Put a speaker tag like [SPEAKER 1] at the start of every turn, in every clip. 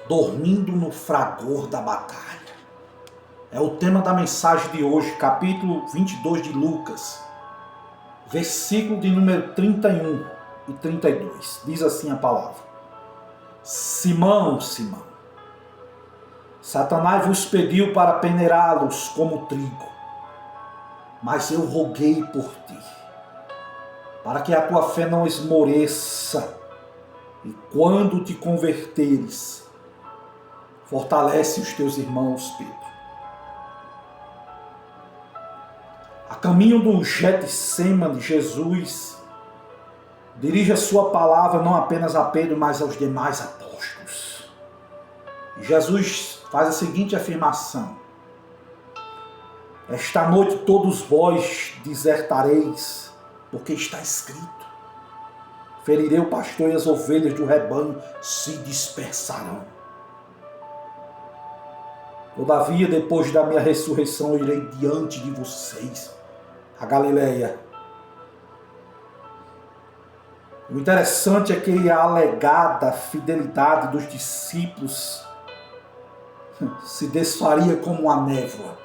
[SPEAKER 1] dormindo no fragor da batalha. É o tema da mensagem de hoje, capítulo 22 de Lucas, versículo de número 31 e 32. Diz assim a palavra: Simão, Simão, Satanás vos pediu para peneirá-los como trigo, mas eu roguei por ti, para que a tua fé não esmoreça, e quando te converteres, fortalece os teus irmãos, Pedro. A caminho do Getsêmani, Jesus dirige a sua palavra não apenas a Pedro, mas aos demais apóstolos. Jesus faz a seguinte afirmação: esta noite todos vós desertareis, porque está escrito: ferirei o pastor e as ovelhas do rebanho se dispersarão. Todavia, depois da minha ressurreição, eu irei diante de vocês a Galileia. O interessante é que a alegada fidelidade dos discípulos se desfaria como uma névoa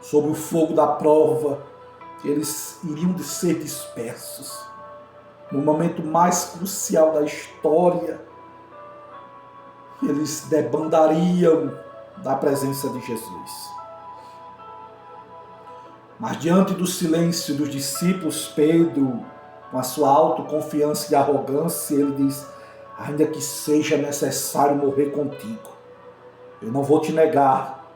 [SPEAKER 1] sob o fogo da prova. Eles iriam de ser dispersos no momento mais crucial da história. Eles debandariam da presença de Jesus. Mas diante do silêncio dos discípulos, Pedro, com a sua autoconfiança e arrogância, ele diz: ainda que seja necessário morrer contigo, eu não vou te negar.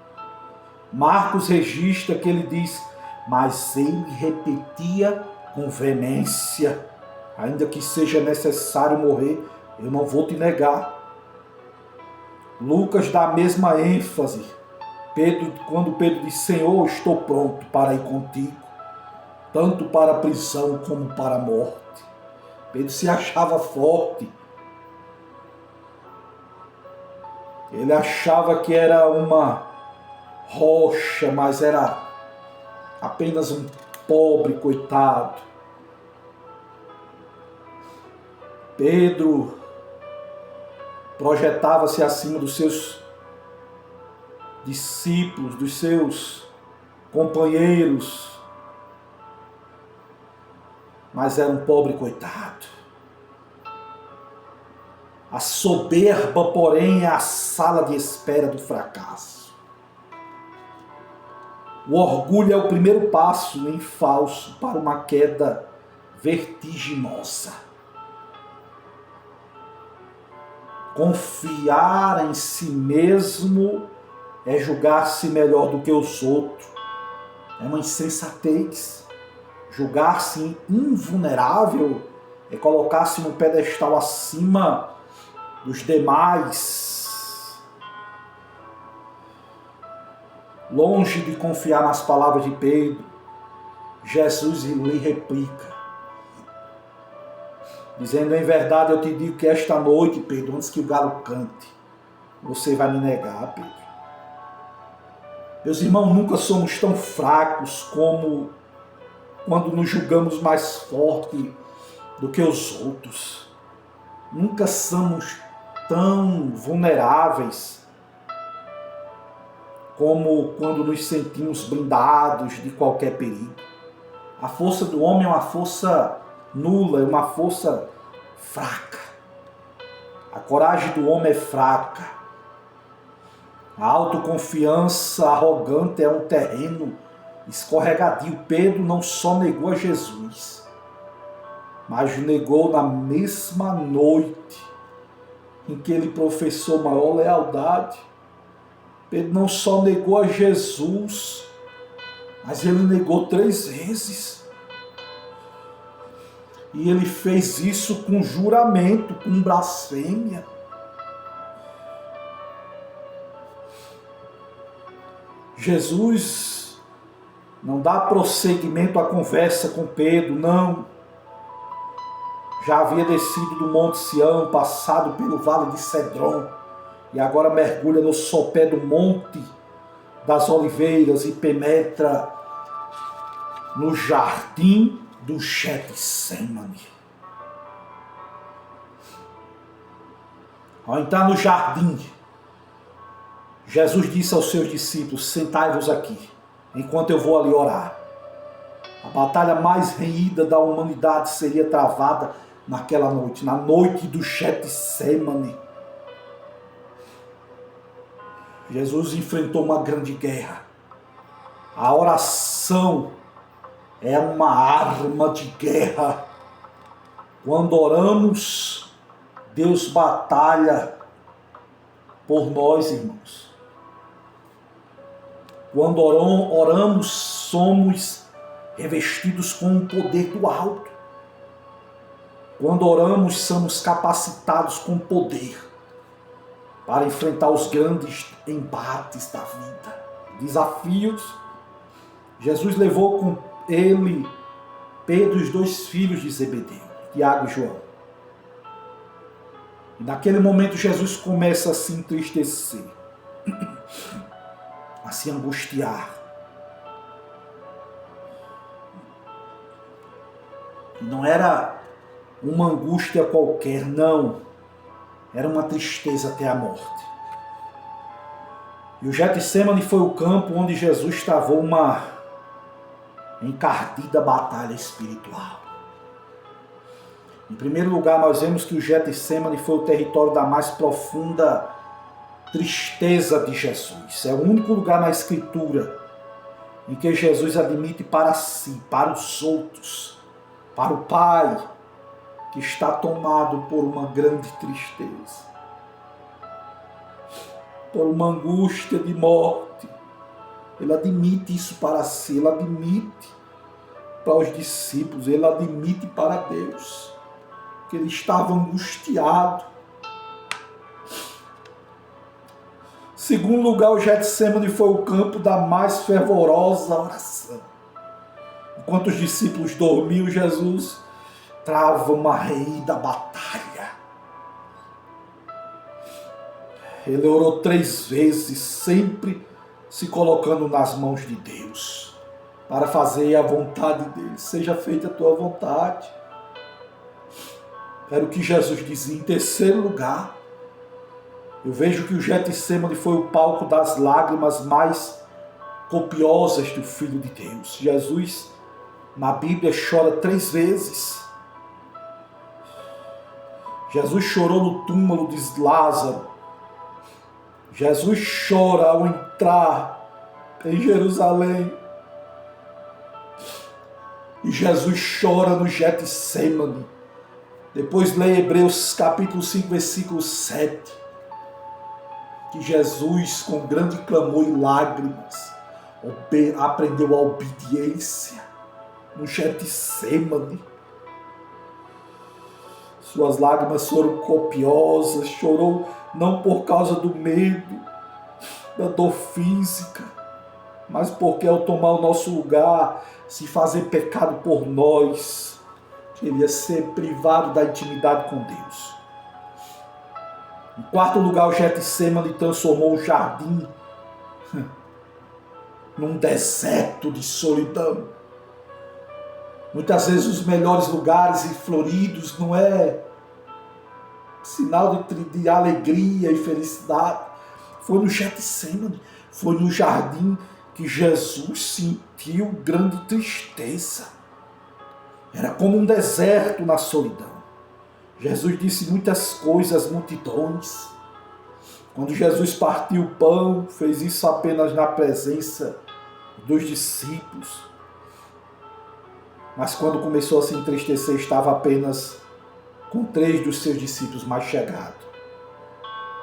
[SPEAKER 1] Marcos registra que ele diz: mas ele repetia com veemência: ainda que seja necessário morrer, eu não vou te negar. Lucas dá a mesma ênfase. Quando Pedro diz: Senhor, estou pronto para ir contigo, tanto para a prisão como para a morte. Pedro se achava forte. Ele achava que era uma rocha, mas era apenas um pobre coitado. Pedro projetava-se acima dos seus discípulos, dos seus companheiros, mas era um pobre coitado. A soberba, porém, é a sala de espera do fracasso. O orgulho é o primeiro passo em falso para uma queda vertiginosa. Confiar em si mesmo é julgar-se melhor do que os outros. É uma insensatez. Julgar-se invulnerável é colocar-se no pedestal acima dos demais. Longe de confiar nas palavras de Pedro, Jesus lhe replica, dizendo: em verdade eu te digo que esta noite, Pedro, antes que o galo cante, você vai me negar, Pedro. Meus irmãos, nunca somos tão fracos como quando nos julgamos mais fortes do que os outros. Nunca somos tão vulneráveis como quando nos sentimos blindados de qualquer perigo. A força do homem é uma força nula, é uma força fraca. A coragem do homem é fraca. A autoconfiança arrogante é um terreno escorregadio. Pedro não só negou a Jesus, mas negou na mesma noite em que ele professou maior lealdade. Pedro não só negou a Jesus, mas ele negou 3 vezes. E ele fez isso com juramento, com blasfêmia. Jesus não dá prosseguimento à conversa com Pedro, não. Já havia descido do Monte Sião, passado pelo Vale de Cedron, e agora mergulha no sopé do Monte das Oliveiras e penetra no jardim do Getsêmani. Ao entrar no jardim, Jesus disse aos seus discípulos: sentai-vos aqui, enquanto eu vou ali orar. A batalha mais renhida da humanidade seria travada naquela noite, na noite do Getsemane. Jesus enfrentou uma grande guerra. A oração é uma arma de guerra. Quando oramos, Deus batalha por nós, irmãos. Quando oramos, somos revestidos com o poder do alto. Quando oramos, somos capacitados com poder para enfrentar os grandes embates da vida, desafios. Jesus levou com ele Pedro e os 2 filhos de Zebedeu, Tiago e João. E naquele momento Jesus começa a se entristecer, a se angustiar. E não era uma angústia qualquer, não. Era uma tristeza até a morte. E o Getsemane foi o campo onde Jesus travou uma encardida batalha espiritual. Em primeiro lugar, nós vemos que o Getsemane foi o território da mais profunda tristeza de Jesus. É o único lugar na Escritura em que Jesus admite para si, para os outros, para o Pai, que está tomado por uma grande tristeza, por uma angústia de morte. Ele admite isso para si, ele admite para os discípulos, ele admite para Deus, que ele estava angustiado. Segundo lugar, o Getsemane foi o campo da mais fervorosa oração. Enquanto os discípulos dormiam, Jesus trava uma renhida batalha. Ele orou 3 vezes, sempre se colocando nas mãos de Deus, para fazer a vontade dele. Seja feita a tua vontade. Era o que Jesus dizia. Em terceiro lugar, eu vejo que o Getsemane foi o palco das lágrimas mais copiosas do Filho de Deus. Jesus, na Bíblia, chora 3 vezes. Jesus chorou no túmulo de Lázaro. Jesus chora ao entrar em Jerusalém. E Jesus chora no Getsemane. Depois leia Hebreus capítulo 5, versículo 7. Que Jesus, com grande clamor e lágrimas, aprendeu a obediência no Getsemane. Suas lágrimas foram copiosas, chorou não por causa do medo, da dor física, mas porque ao tomar o nosso lugar, se fazer pecado por nós, ele ia ser privado da intimidade com Deus. Em quarto lugar, o Getsemane transformou o jardim num deserto de solidão. Muitas vezes os melhores lugares e floridos não é sinal de alegria e felicidade. Foi no Getsemane, foi no jardim que Jesus sentiu grande tristeza. Era como um deserto na solidão. Jesus disse muitas coisas às multidões. Quando Jesus partiu o pão, fez isso apenas na presença dos discípulos. Mas quando começou a se entristecer, estava apenas com 3 dos seus discípulos mais chegados.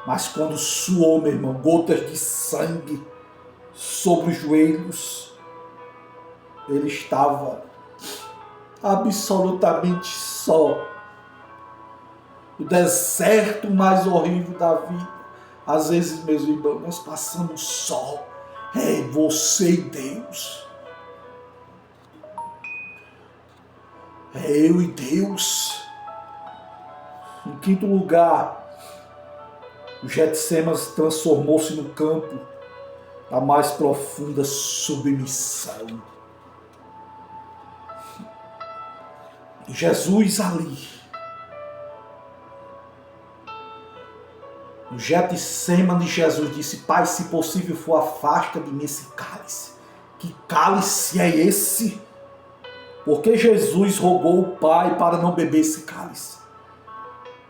[SPEAKER 1] Mas quando suou, meu irmão, gotas de sangue sobre os joelhos, ele estava absolutamente só. O deserto mais horrível da vida. Às vezes, meus irmãos, nós passamos só. É você e Deus. É eu e Deus. Em quinto lugar, o Getsemane transformou-se no campo da mais profunda submissão. Jesus ali No Getsêmani, Jesus disse: Pai, se possível for, afasta de mim esse cálice. Que cálice é esse? Porque Jesus rogou o Pai para não beber esse cálice.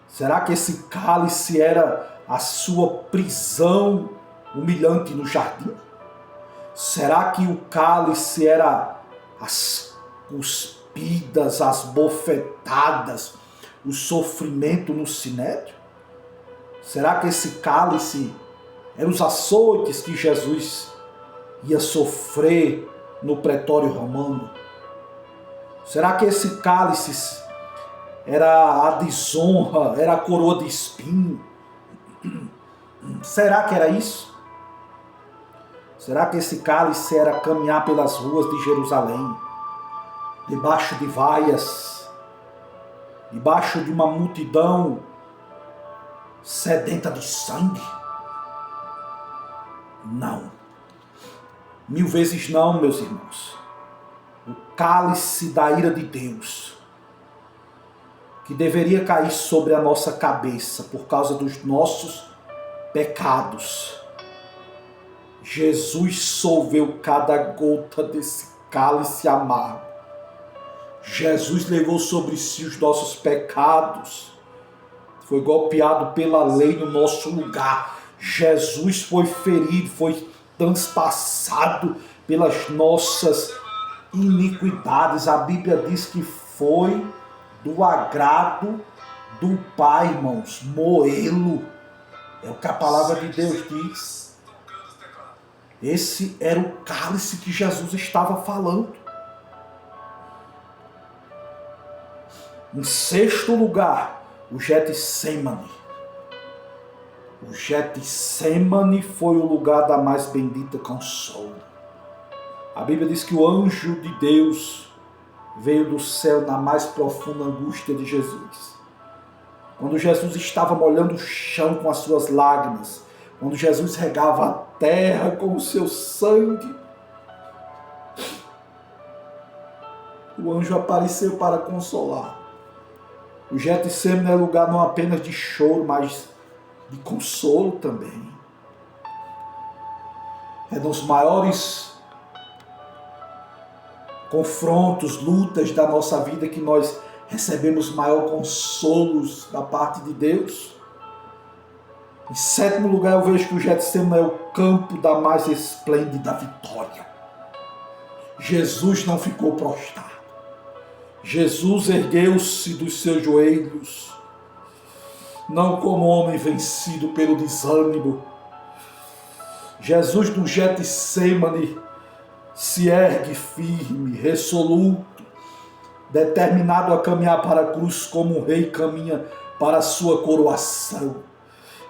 [SPEAKER 1] Será que esse cálice era a sua prisão humilhante no jardim? Será que o cálice era as cuspidas, as bofetadas, o sofrimento no sinédrio? Será que esse cálice eram os açoites que Jesus ia sofrer no pretório romano? Será que esse cálice era a desonra, era a coroa de espinho? Será que era isso? Será que esse cálice era caminhar pelas ruas de Jerusalém, debaixo de vaias, debaixo de uma multidão sedenta de sangue? Não. 1000 vezes não, meus irmãos. O cálice da ira de Deus, que deveria cair sobre a nossa cabeça por causa dos nossos pecados. Jesus solveu cada gota desse cálice amargo. Jesus levou sobre si os nossos pecados. Foi golpeado pela lei no nosso lugar. Jesus foi ferido, foi transpassado pelas nossas iniquidades. A Bíblia diz que foi do agrado do Pai, irmãos, moê-lo. É o que a palavra de Deus diz. Esse era o cálice que Jesus estava falando. Em sexto lugar, o Getsêmani. O Getsêmani foi o lugar da mais bendita consolo. A Bíblia diz que o anjo de Deus veio do céu na mais profunda angústia de Jesus. Quando Jesus estava molhando o chão com as suas lágrimas, quando Jesus regava a terra com o seu sangue, o anjo apareceu para consolar. O Getsêmani é lugar não apenas de choro, mas de consolo também. É nos maiores confrontos, lutas da nossa vida que nós recebemos maior consolos da parte de Deus. Em sétimo lugar, eu vejo que o Getsêmani é o campo da mais esplêndida vitória. Jesus não ficou prostrado. Jesus ergueu-se dos seus joelhos, não como homem vencido pelo desânimo. Jesus no Getsêmani se ergue firme, resoluto, determinado a caminhar para a cruz como um rei caminha para a sua coroação.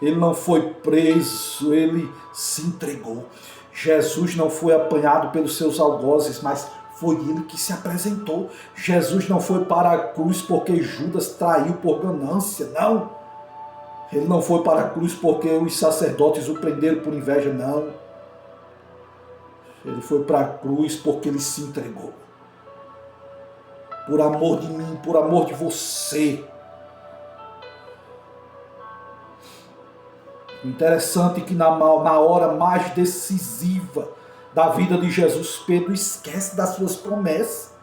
[SPEAKER 1] Ele não foi preso, ele se entregou. Jesus não foi apanhado pelos seus algozes, mas foi ele que se apresentou. Jesus não foi para a cruz porque Judas traiu por ganância, não. Ele não foi para a cruz porque os sacerdotes o prenderam por inveja, não. Ele foi para a cruz porque ele se entregou. Por amor de mim, por amor de você. Interessante que na hora mais decisiva da vida de Jesus, Pedro esquece das suas promessas.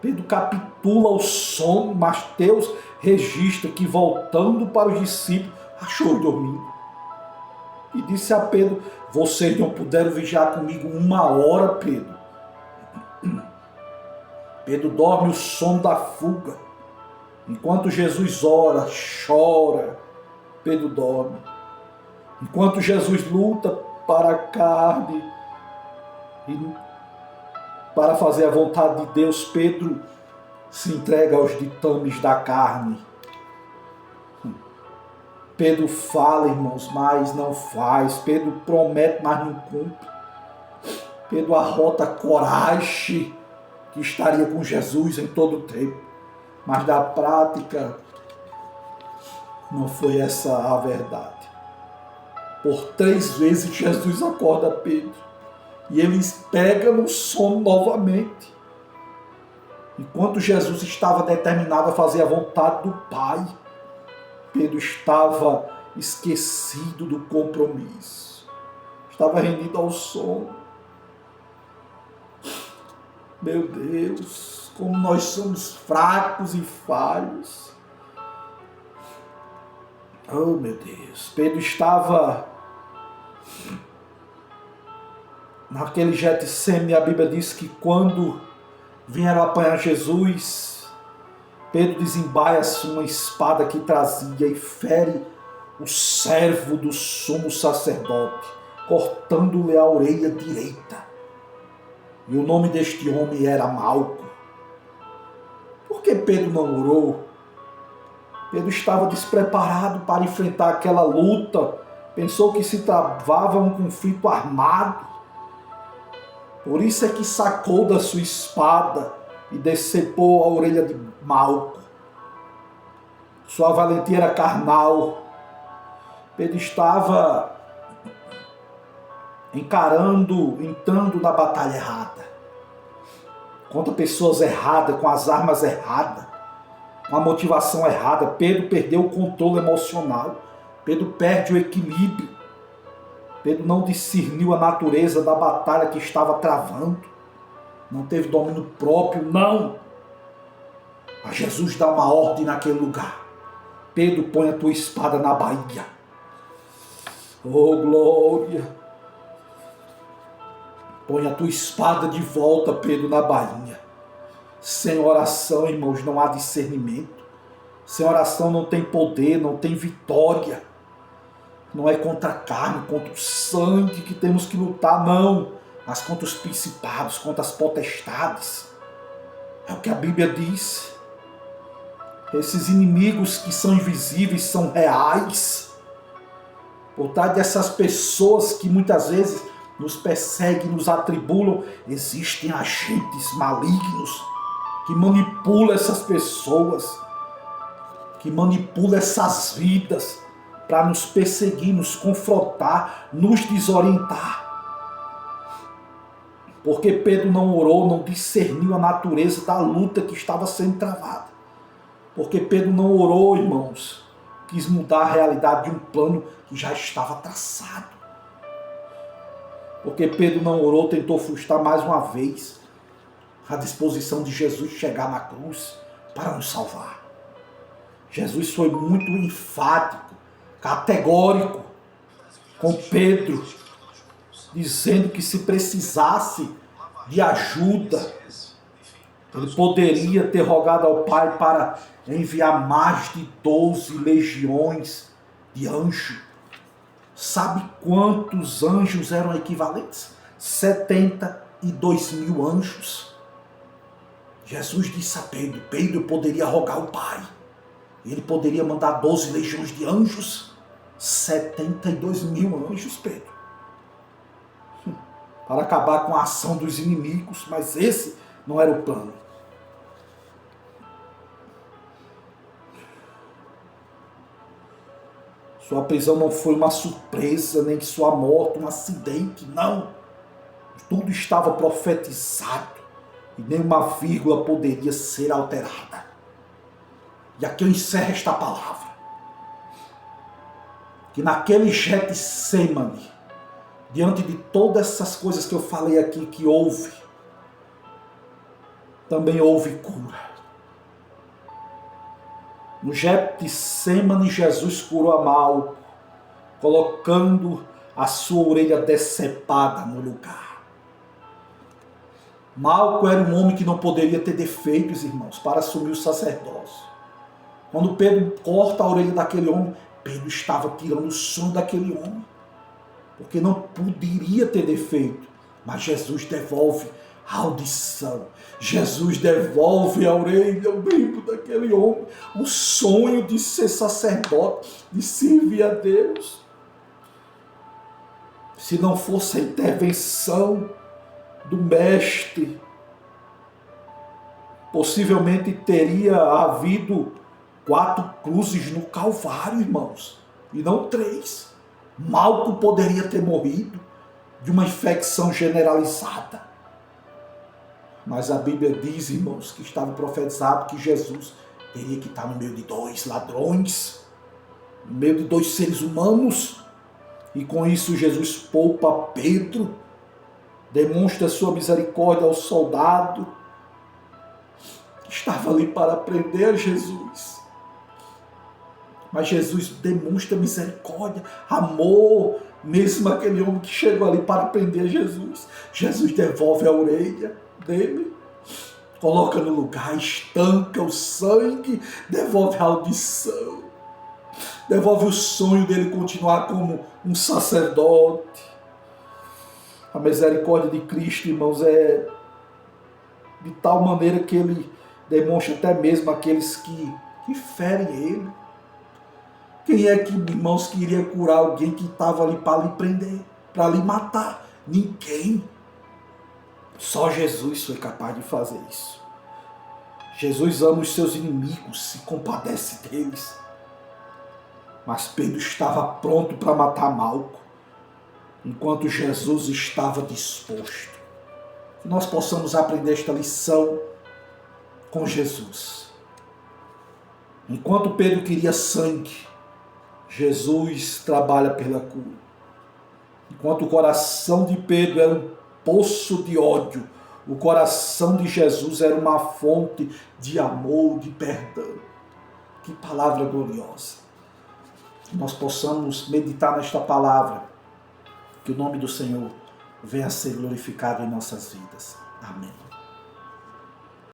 [SPEAKER 1] Pedro capitula o sono. Mateus registra que, voltando para os discípulos, achou dormindo. E disse a Pedro: vocês não puderam vigiar comigo 1 hora, Pedro. Pedro dorme o sono da fuga. Enquanto Jesus ora, chora, Pedro dorme. Enquanto Jesus luta para a carne e para fazer a vontade de Deus, Pedro se entrega aos ditames da carne. Pedro fala, irmãos, mas não faz. Pedro promete, mas não cumpre. Pedro arrota a coragem que estaria com Jesus em todo o tempo. Mas na prática, não foi essa a verdade. Por 3 vezes Jesus acorda Pedro. E ele pega no sono novamente. Enquanto Jesus estava determinado a fazer a vontade do Pai, Pedro estava esquecido do compromisso. Estava rendido ao sono. Meu Deus, como nós somos fracos e falhos. Oh, meu Deus. Pedro estava naquele Getsêmani. A Bíblia diz que quando vieram apanhar Jesus, Pedro desembaia uma espada que trazia e fere o servo do sumo sacerdote, cortando-lhe a orelha direita. E o nome deste homem era Malco. Por que Pedro não orou? Pedro estava despreparado para enfrentar aquela luta. Pensou que se travava um conflito armado. Por isso é que sacou da sua espada e decepou a orelha de Malco. Sua valentia era carnal. Pedro estava entrando na batalha errada. Contra pessoas erradas, com as armas erradas, com a motivação errada. Pedro perdeu o controle emocional. Pedro perde o equilíbrio. Pedro não discerniu a natureza da batalha que estava travando. Não teve domínio próprio, não. Mas Jesus dá uma ordem naquele lugar. Pedro, põe a tua espada na baía. Oh, glória! Põe a tua espada de volta, Pedro, na bainha. Sem oração, irmãos, não há discernimento. Sem oração não tem poder, não tem vitória. Não é contra a carne, contra o sangue que temos que lutar, não. Mas contra os principados, contra as potestades. É o que a Bíblia diz. Esses inimigos que são invisíveis são reais. Por trás dessas pessoas que muitas vezes nos perseguem, nos atribulam, existem agentes malignos que manipulam essas pessoas, que manipulam essas vidas para nos perseguir, nos confrontar, nos desorientar. Porque Pedro não orou, não discerniu a natureza da luta que estava sendo travada. Porque Pedro não orou, irmãos, quis mudar a realidade de um plano que já estava traçado. Porque Pedro não orou, tentou frustrar mais uma vez a disposição de Jesus chegar na cruz para nos salvar. Jesus foi muito enfático, categórico com Pedro, dizendo que se precisasse de ajuda, ele poderia ter rogado ao Pai para enviar mais de 12 legiões de anjos. Sabe quantos anjos eram equivalentes? 72.000 anjos. Jesus disse a Pedro, Pedro poderia rogar ao Pai. Ele poderia mandar 12 legiões de anjos. 72.000 anjos, Pedro. Para acabar com a ação dos inimigos, mas esse não era o plano. Sua prisão não foi uma surpresa, nem sua morte, um acidente, não. Tudo estava profetizado e nenhuma vírgula poderia ser alterada. E aqui eu encerro esta palavra. Que naquele Getsêmani, diante de todas essas coisas que eu falei aqui que houve, também houve cura. No Getsêmani, Jesus curou a Malco, colocando a sua orelha decepada no lugar. Malco era um homem que não poderia ter defeitos, irmãos, para assumir o sacerdócio. Quando Pedro corta a orelha daquele homem, Pedro estava tirando o sono daquele homem, porque não poderia ter defeito. Mas Jesus devolve a audição. Jesus devolve a orelha, o brilho daquele homem, o sonho de ser sacerdote, de servir a Deus. Se não fosse a intervenção do Mestre, possivelmente teria havido 4 cruzes no Calvário, irmãos, e não 3. Malco poderia ter morrido de uma infecção generalizada. Mas a Bíblia diz, irmãos, que estava profetizado que Jesus teria que estar no meio de 2 ladrões. no meio de dois seres humanos, e com isso Jesus poupa Pedro, demonstra sua misericórdia ao soldado que estava ali para prender Jesus. Mas Jesus demonstra misericórdia, amor, mesmo aquele homem que chegou ali para prender Jesus. Jesus devolve a orelha dele, coloca no lugar, estanca o sangue, devolve a audição, devolve o sonho dele continuar como um sacerdote. A misericórdia de Cristo, irmãos, é de tal maneira que ele demonstra até mesmo aqueles que ferem ele. Quem é que, irmãos, que iria curar alguém que estava ali para lhe prender, para lhe matar? Ninguém. Só Jesus foi capaz de fazer isso. Jesus ama os seus inimigos, se compadece deles. Mas Pedro estava pronto para matar Malco, enquanto Jesus estava disposto. Que nós possamos aprender esta lição com Jesus. Enquanto Pedro queria sangue, Jesus trabalha pela cura. Enquanto o coração de Pedro era um poço de ódio, o coração de Jesus era uma fonte de amor, de perdão. Que palavra gloriosa. Que nós possamos meditar nesta palavra, que o nome do Senhor venha a ser glorificado em nossas vidas. Amém.